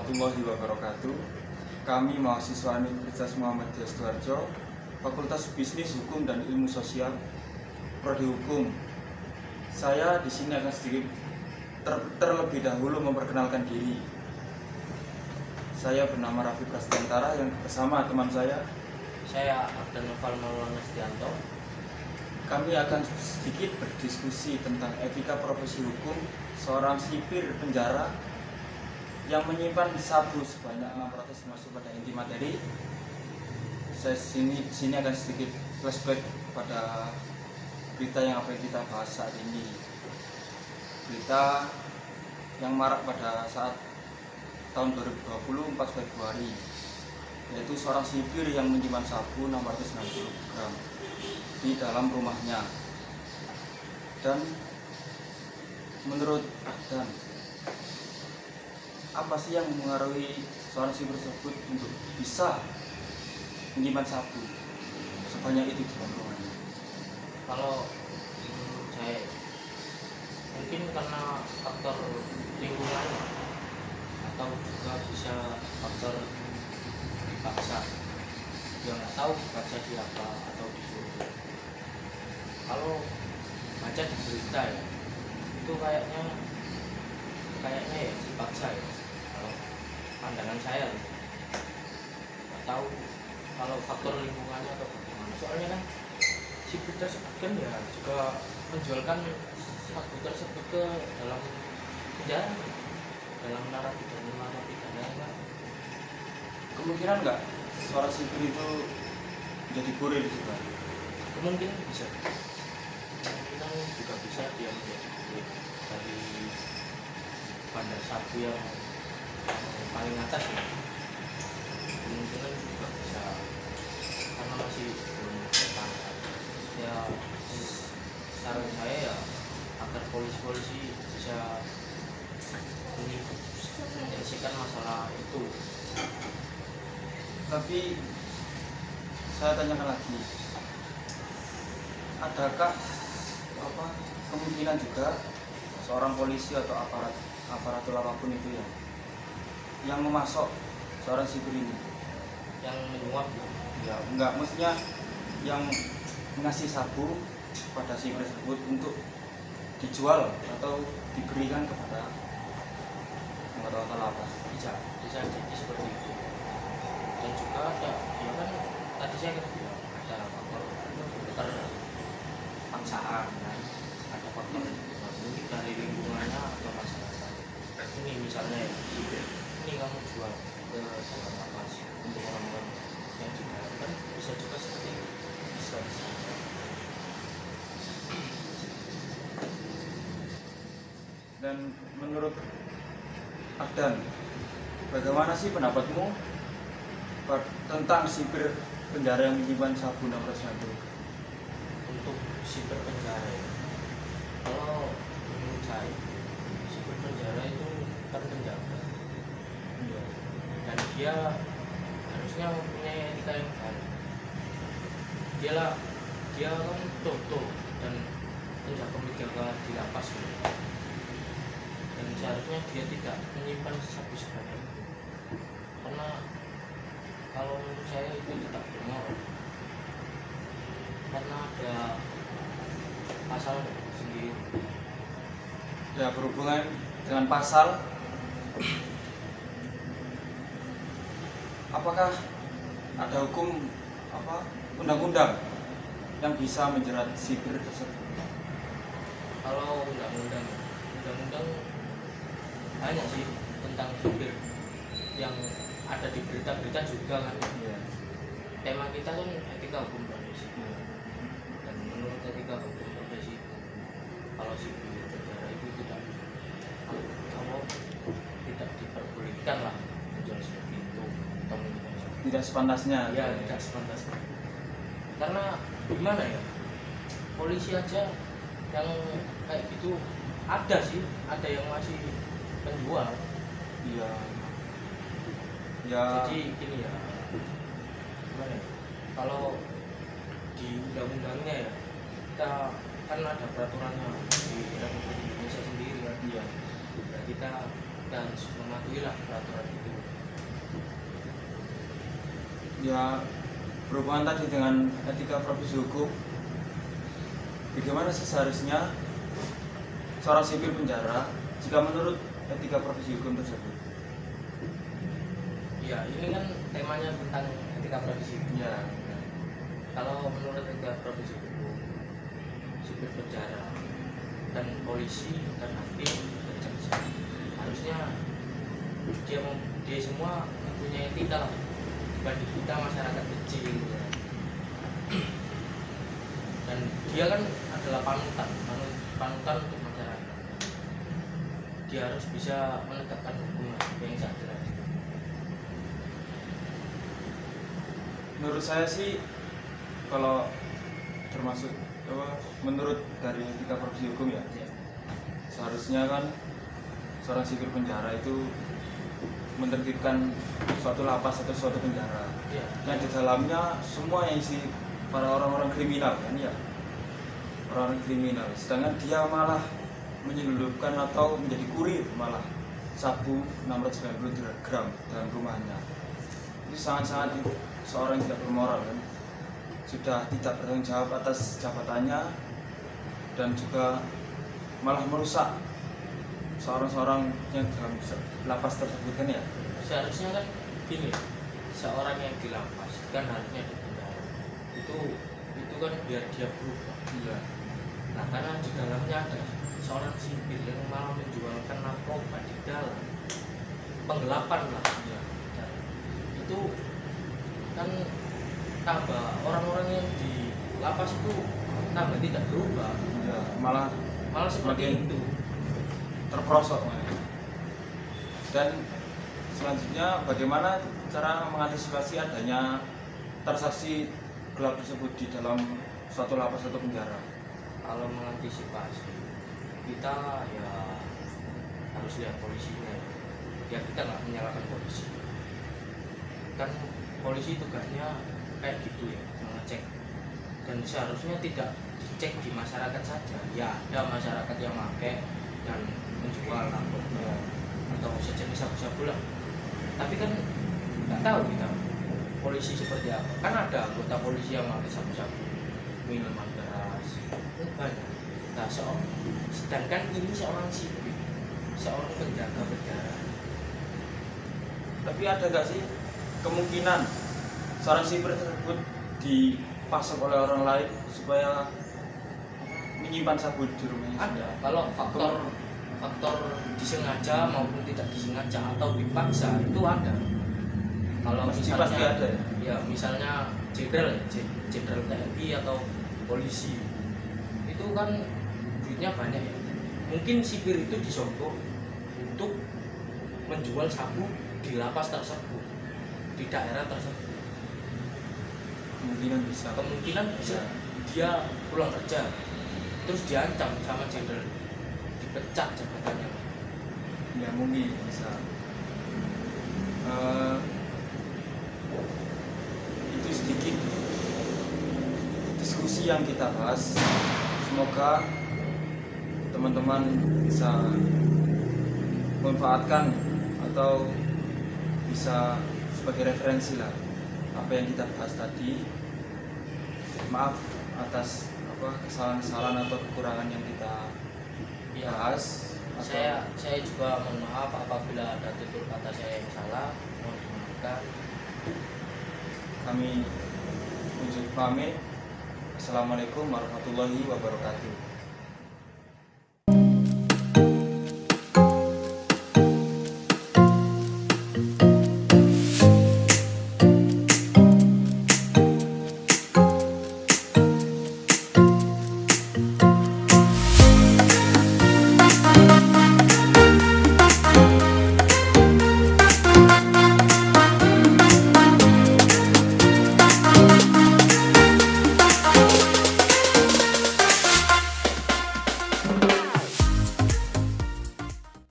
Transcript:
warahmatullahi wabarakatuh. Kami mahasiswa Universitas Muhammadiyah Sidoarjo, Fakultas Bisnis, Hukum dan Ilmu Sosial, Prodi Hukum. Saya di sini akan sedikit terlebih dahulu memperkenalkan diri. Saya bernama Raffi Prasetantara yang bersama teman saya Abdan Noval Maulana Setianto. Kami akan sedikit berdiskusi tentang etika profesi hukum seorang sipir penjara yang menyimpan sabu sebanyak 600 masuk pada inti materi. Saya sini akan sedikit flashback pada berita yang akan kita bahas saat ini. Berita yang marak pada saat tahun 2020 4 Februari, yaitu seorang sipir yang menyimpan sabu 660 gram di dalam rumahnya. Dan menurut Ahdan, apa sih yang mengaruhi seorang sipir tersebut untuk bisa menyimpan sabu sebanyak itu di dalam rumahnya? Kalau menurut saya, mungkin karena faktor lingkungan atau juga bisa faktor dipaksa. Dia nggak tahu dipaksa siapa atau disuruh. Kalau baca di berita ya, itu kayaknya ya dipaksa ya. Kalau pandangan saya nggak tahu kalau faktor lingkungannya atau bagaimana. Soalnya kan si tersebut kan ya juga menjualkan sabu tersebut ke dalam penjara, dalam narapidana kan. Kemungkinan nggak seorang sipir itu jadi kurir juga? Kemungkinan bisa. Kemungkinan juga bisa dia menjadi kurir dari bandar sabu yang paling atas ya. Kemungkinan juga bisa karena masih belum tertangkap. Ya, saran saya ya agar polisi bisa menyelesaikan masalah itu. Tapi saya tanyakan lagi, adakah kemungkinan juga seorang polisi atau aparatur apapun itu yang memasok seorang sipir ini, Yang menyuap ya enggak, maksudnya yang ngasih sabu pada sipir tersebut untuk dijual atau diberikan kepada anggota lapas? bisa jadi seperti itu. Dan juga ada ya kan tadi saya kan bilang ada faktor paksaan kan, ada faktor mungkin dari lingkungannya atau masyarakat. Ini misalnya ya, ini kamu jual ke dalam lapas untuk orang-orang yang di dalam, kan bisa juga seperti itu. Bisa. Dan menurut Ahdan, bagaimana sih pendapatmu tentang sipir penjara yang menyimpan sabu 660? Untuk sipir penjara ya, kalau menurut saya sipir penjara itu terpenjara dan dia harusnya mempunyai etika yang baik. Dia kan contoh dan penjaga di lapas gitu. Dan seharusnya dia tidak menyimpan sabu sebanyak itu, karena kalau menurut saya itu tidak benar, karena ada pasal sendiri. Ya, berhubungan dengan pasal, apakah ada hukum undang-undang yang bisa menjerat sipir tersebut? Kalau undang-undang banyak sih tentang sipir yang ada di berita-berita juga kan. Ya. Tema kita kan etika hukum profesi. Dan menurut etika hukum profesi, kalau sipir penjara itu tidak diperbolehkan lah menjual seperti itu atau menyimpan sabu. Tidak sepantasnya. Ya, tidak sepantasnya. Karena gimana ya, polisi aja yang kayak gitu ada yang masih penjual. Iya. Ya. Jadi gini ya, gimana ya, kalau di undang-undangnya ya, kita kan ada peraturannya di Republik Indonesia sendiri kan. Iya. Kita harus mematuhi lah peraturan itu. Ya, berhubungan tadi dengan etika profesi hukum, bagaimana sih seharusnya seorang sipir penjara jika menurut etika profesi hukum tersebut? Ya, ini kan temanya tentang etika profesi. Ya, Kalau menurut etika profesi hukum, sipir penjara dan polisi dan hakim dan jaksa harusnya dia semua mempunyai etika lah dibanding kita masyarakat kecil ya. Dan dia kan adalah panutan untuk masyarakat. Dia harus bisa menegakkan hukum yang seadil. menurut saya sih kalau termasuk menurut dari etika profesi hukum ya, seharusnya kan seorang sipir penjara itu menertibkan suatu lapas atau suatu penjara Ya. yang di dalamnya semua yang isi para orang-orang kriminal kan ya, orang kriminal, sedangkan dia malah menyelundupkan atau menjadi kurir malah sabu 690 gram dalam rumahnya. Itu sangat-sangat seorang yang tidak bermoral kan, sudah tidak bertanggung jawab atas jabatannya dan juga malah merusak seorang yang dalam lapas tersebut kan ya. Seharusnya kan gini, seorang yang di lapas kan harusnya di penjara itu kan biar dia berubah. Iya. Nah, karena di dalamnya ada seorang sipir yang malah menjualkan narkoba di dalam, penggelapan lah ya. Dan itu kan tambah orang-orang yang di lapas itu tambah tidak berubah, Ya, malah seperti semakin itu. terperosok. Dan selanjutnya bagaimana cara mengantisipasi adanya transaksi gelap tersebut di dalam suatu lapas atau penjara? Kalau mengantisipasi kita ya harus lihat polisinya ya, kita nggak menyalahkan polisi kan, polisi tugasnya kayak gitu ya, mengecek. Dan seharusnya tidak dicek di masyarakat saja ya, ada masyarakat yang pakai dan menjual narkoba atau sejenis sabu-sabu lah, tapi kan nggak tahu kita polisi seperti apa. Kan ada anggota polisi yang pakai sabu-sabu, minuman keras, banyak. Nah, sedangkan ini seorang sipir, seorang penjaga penjara. Tapi ada nggak sih kemungkinan seorang sipir tersebut dipasok oleh orang lain supaya menyimpan sabu di rumahnya? Ada. Kalau faktor disengaja maupun tidak disengaja atau dipaksa itu ada. Kalau Pasti misalnya ada ya, misalnya jenderal TNI atau polisi itu kan duitnya banyak ya, mungkin sipir itu disogok untuk menjual sabu di lapas tersebut, di daerah tersebut. Kemungkinan bisa. Dia pulang kerja terus diancam sama jenderal, dipecat jabatannya. Ya mungkin bisa. Itu sedikit diskusi yang kita bahas. Semoga teman-teman bisa memanfaatkan atau bisa sebagai referensi lah apa yang kita bahas tadi. Maaf atas kesalahan-kesalahan atau kekurangan yang kita bahas. Saya juga mohon maaf apabila ada tutur kata saya yang salah, mohon dimaafkan. Kami unjuk pamit. Assalamualaikum warahmatullahi wabarakatuh.